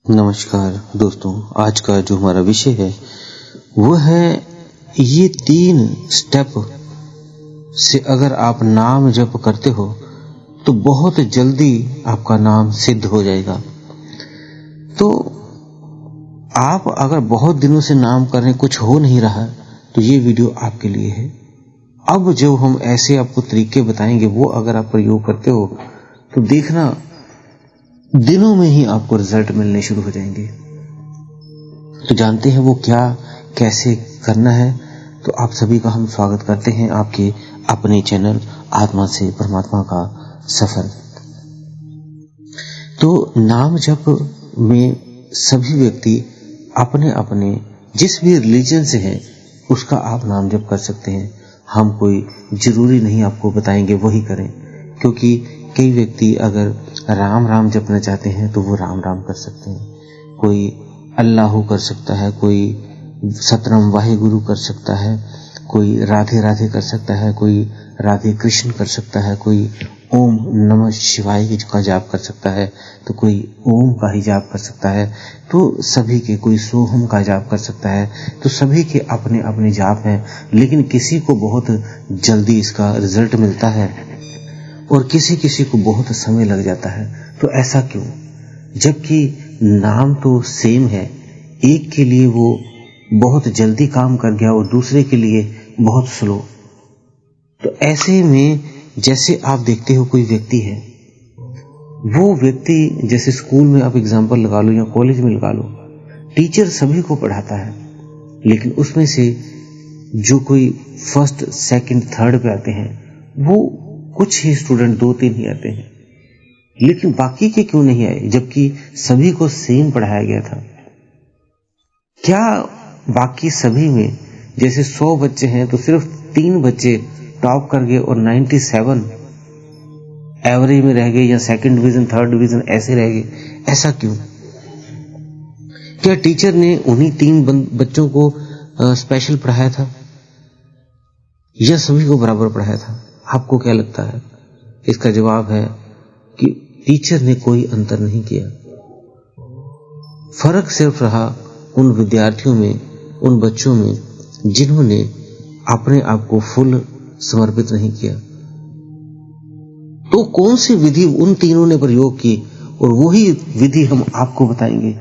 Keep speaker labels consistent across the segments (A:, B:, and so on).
A: नमस्कार दोस्तों, आज का जो हमारा विषय है वो है ये 3 स्टेप से अगर आप नाम जप करते हो तो बहुत जल्दी आपका नाम सिद्ध हो जाएगा। तो आप अगर बहुत दिनों से नाम कर रहे हैं, कुछ हो नहीं रहा, तो ये वीडियो आपके लिए है। अब जो हम ऐसे आपको तरीके बताएंगे वो अगर आप प्रयोग करते हो तो देखना दिनों में ही आपको रिजल्ट मिलने शुरू हो जाएंगे। तो जानते हैं वो क्या कैसे करना है। तो आप सभी का हम स्वागत करते हैं आपके अपने चैनल आत्मा से परमात्मा का सफर। तो नाम जप में सभी व्यक्ति अपने अपने जिस भी रिलीजन से हैं उसका आप नाम जप कर सकते हैं। हम कोई जरूरी नहीं आपको बताएंगे वही करें, क्योंकि कई व्यक्ति अगर राम राम जपना चाहते हैं तो वो राम राम कर सकते हैं, कोई अल्लाह कर सकता है, कोई सतनाम वाहे गुरु कर सकता है, कोई राधे राधे कर सकता है, कोई राधे कृष्ण कर सकता है, कोई ओम नमः शिवाय का जाप कर सकता है, तो कोई ओम का ही जाप कर सकता है, तो सभी के कोई सोहम का जाप कर सकता है। तो सभी के अपने अपने जाप हैं, लेकिन किसी को बहुत जल्दी इसका रिजल्ट मिलता है और किसी किसी को बहुत समय लग जाता है। तो ऐसा क्यों, जबकि नाम तो सेम है। एक के लिए वो बहुत जल्दी काम कर गया और दूसरे के लिए बहुत स्लो। तो ऐसे में जैसे आप देखते हो कोई व्यक्ति है, वो व्यक्ति जैसे स्कूल में आप एग्जाम्पल लगा लो या कॉलेज में लगा लो, टीचर सभी को पढ़ाता है, लेकिन उसमें से जो कोई फर्स्ट सेकंड थर्ड पे आते हैं वो कुछ ही स्टूडेंट 2-3 ही आते हैं, लेकिन बाकी के क्यों नहीं आए, जबकि सभी को सेम पढ़ाया गया था। क्या बाकी सभी में जैसे 100 बच्चे हैं तो सिर्फ 3 बच्चे टॉप कर गए और 97 एवरेज में रह गए या सेकंड डिवीजन थर्ड डिवीजन ऐसे रह गए? ऐसा क्यों? क्या टीचर ने उन्हीं 3 बच्चों को स्पेशल पढ़ाया था या सभी को बराबर पढ़ाया था? आपको क्या लगता है? इसका जवाब है कि टीचर ने कोई अंतर नहीं किया। फर्क सिर्फ रहा उन विद्यार्थियों में, उन बच्चों में जिन्होंने अपने आप को फुल समर्पित नहीं किया। तो कौन सी विधि उन तीनों ने प्रयोग की और वही विधि हम आपको बताएंगे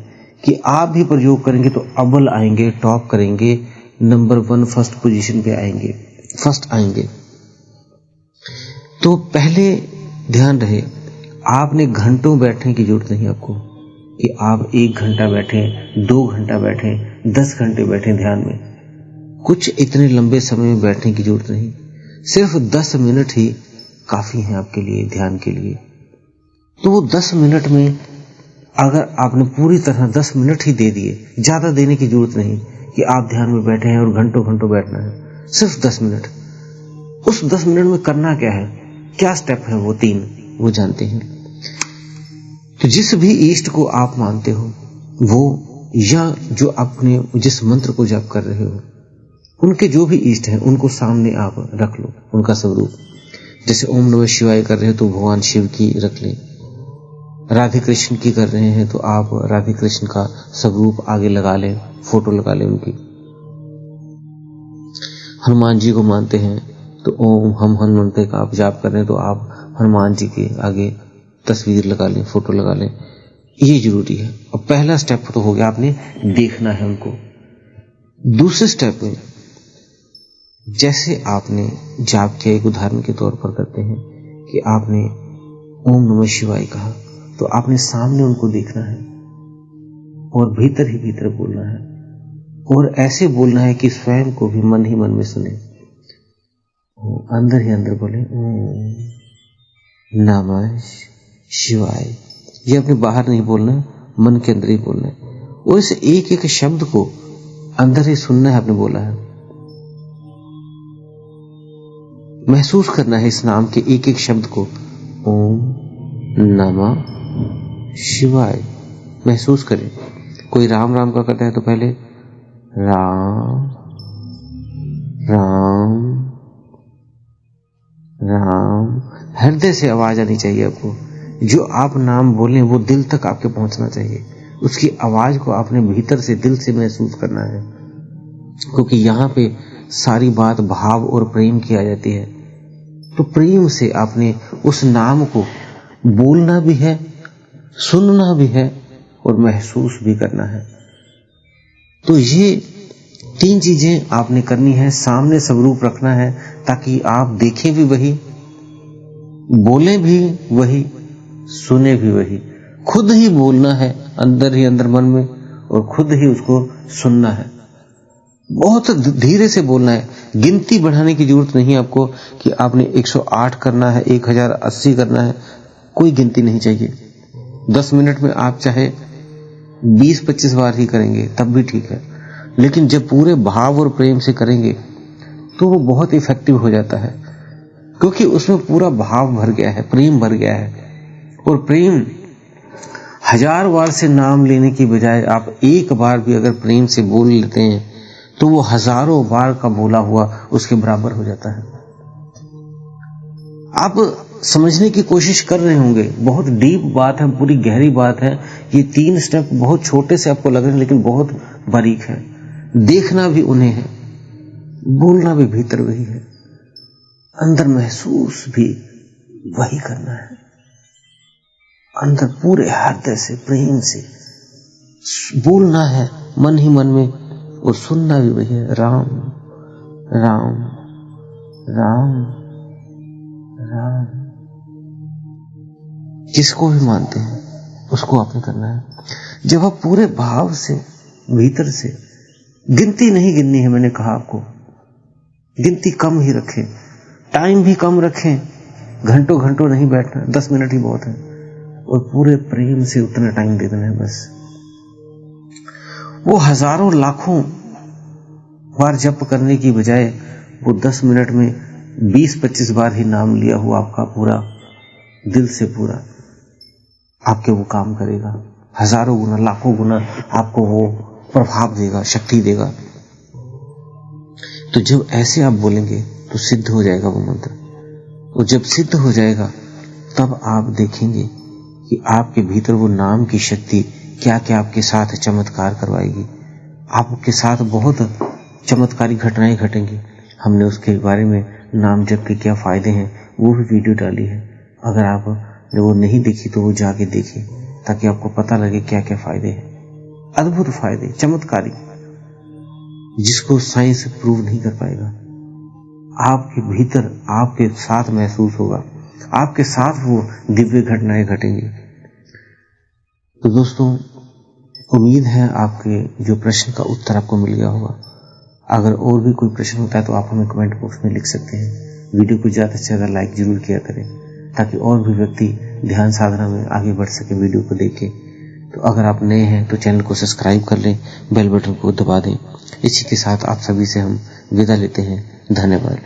A: कि आप भी प्रयोग करेंगे तो अव्वल आएंगे, टॉप करेंगे, नंबर 1 फर्स्ट पोजीशन पे आएंगे, फर्स्ट आएंगे। तो पहले ध्यान रहे, आपने घंटों बैठने की जरूरत नहीं आपको कि आप 1 घंटा बैठे, 2 घंटा बैठे, 10 घंटे बैठे ध्यान में। कुछ इतने लंबे समय में बैठने की जरूरत नहीं, सिर्फ 10 मिनट ही काफी है आपके लिए ध्यान के लिए। तो वो 10 मिनट में अगर आपने पूरी तरह 10 मिनट ही दे दिए, ज्यादा देने की जरूरत नहीं कि आप ध्यान में बैठे हैं और घंटों घंटों बैठना है, सिर्फ 10 मिनट। उस 10 मिनट में करना क्या है, क्या स्टेप है, वो 3 वो जानते हैं। तो जिस भी इष्ट को आप मानते हो वो, या जो अपने जिस मंत्र को जप कर रहे हो, उनके जो भी इष्ट हैं उनको सामने आप रख लो, उनका स्वरूप। जैसे ओम नमः शिवाय कर रहे हो तो भगवान शिव की रख लें, राधे कृष्ण की कर रहे हैं तो आप राधे कृष्ण का स्वरूप आगे लगा लें, फोटो लगा लें उनकी। हनुमान जी को मानते हैं तो ओम हम हनुमंते का आप जाप कर रहे हैं तो आप हनुमान जी के आगे तस्वीर लगा लें, फोटो लगा लें। ये जरूरी है। अब पहला स्टेप तो हो गया, आपने देखना है उनको। दूसरे स्टेप में जैसे आपने जाप किया, एक उदाहरण के तौर पर करते हैं कि आपने ओम नमः शिवाय कहा, तो आपने सामने उनको देखना है और भीतर ही भीतर बोलना है, और ऐसे बोलना है कि स्वयं को भी मन ही मन में सुने, अंदर ही अंदर बोले ओम नमः शिवाय। ये अपने बाहर नहीं बोलना, मन के अंदर ही बोलना है, और इस एक एक शब्द को अंदर ही सुनना है। आपने बोला है, महसूस करना है इस नाम के एक एक शब्द को, ओम नमः शिवाय। महसूस करें। कोई राम राम का करता है तो पहले राम राम राम, हृदय से आवाज आनी चाहिए आपको। जो आप नाम बोलें वो दिल तक आपके पहुंचना चाहिए। उसकी आवाज को आपने भीतर से, दिल से महसूस करना है, क्योंकि यहाँ पे सारी बात भाव और प्रेम की आ जाती है। तो प्रेम से आपने उस नाम को बोलना भी है, सुनना भी है और महसूस भी करना है। तो ये 3 चीजें आपने करनी है। सामने स्वरूप रखना है ताकि आप देखें भी वही, बोलें भी वही, सुने भी वही। खुद ही बोलना है अंदर ही अंदर मन में और खुद ही उसको सुनना है। बहुत धीरे से बोलना है। गिनती बढ़ाने की जरूरत नहीं आपको कि आपने 108 करना है, 1080 करना है, कोई गिनती नहीं चाहिए। 10 मिनट में आप चाहे 20-25 बार ही करेंगे तब भी ठीक है, लेकिन जब पूरे भाव और प्रेम से करेंगे तो वो बहुत इफेक्टिव हो जाता है, क्योंकि उसमें पूरा भाव भर गया है, प्रेम भर गया है। और प्रेम 1000 बार से नाम लेने की बजाय आप एक बार भी अगर प्रेम से बोल लेते हैं तो वो हजारों बार का बोला हुआ उसके बराबर हो जाता है। आप समझने की कोशिश कर रहे होंगे, बहुत डीप बात है, पूरी गहरी बात है। ये 3 स्टेप बहुत छोटे से आपको लग रहे हैं लेकिन बहुत बारीक है। देखना भी उन्हें है, बोलना भी भीतर वही है, अंदर महसूस भी वही करना है। अंदर पूरे हृदय से, प्रेम से बोलना है मन ही मन में और सुनना भी वही है। राम राम राम राम, जिसको भी मानते हैं उसको आपने करना है। जब आप पूरे भाव से, भीतर से, गिनती नहीं गिननी है, मैंने कहा आपको गिनती कम ही रखें, टाइम भी कम रखें, घंटों घंटों नहीं बैठना, 10 मिनट ही बहुत है, और पूरे प्रेम से उतना टाइम दे देना है बस। वो हजारों लाखों बार जप करने की बजाय वो 10 मिनट में 20-25 बार ही नाम लिया हुआ आपका पूरा दिल से पूरा आपके वो काम करेगा। हजारों गुना, लाखों गुना आपको वो प्रभाव देगा, शक्ति देगा। तो जब ऐसे आप बोलेंगे तो सिद्ध हो जाएगा वो मंत्र, और जब सिद्ध हो जाएगा तब आप देखेंगे कि आपके भीतर वो नाम की शक्ति क्या क्या आपके साथ चमत्कार करवाएगी। आपके साथ बहुत चमत्कारी घटनाएं घटेंगी। हमने उसके बारे में नाम जप के क्या फायदे हैं वो भी वीडियो डाली है। अगर आप वो नहीं देखी तो वो जाके देखिए, ताकि आपको पता लगे क्या क्या फायदे हैं। अद्भुत फायदे, चमत्कारी, जिसको साइंस प्रूव नहीं कर पाएगा। आपके भीतर आपके साथ महसूस होगा, आपके साथ वो दिव्य घटनाएं घटेंगी। तो दोस्तों, उम्मीद है आपके जो प्रश्न का उत्तर आपको मिल गया होगा। अगर और भी कोई प्रश्न होता है तो आप हमें कमेंट बॉक्स में लिख सकते हैं। वीडियो को ज़्यादा से ज़्यादा लाइक जरूर किया करें, ताकि और भी व्यक्ति ध्यान साधना में आगे बढ़ सके वीडियो को देख के। तो अगर आप नए हैं तो चैनल को सब्सक्राइब कर लें, बेल बटन को दबा दें। इसी के साथ आप सभी से हम विदा लेते हैं। धन्यवाद।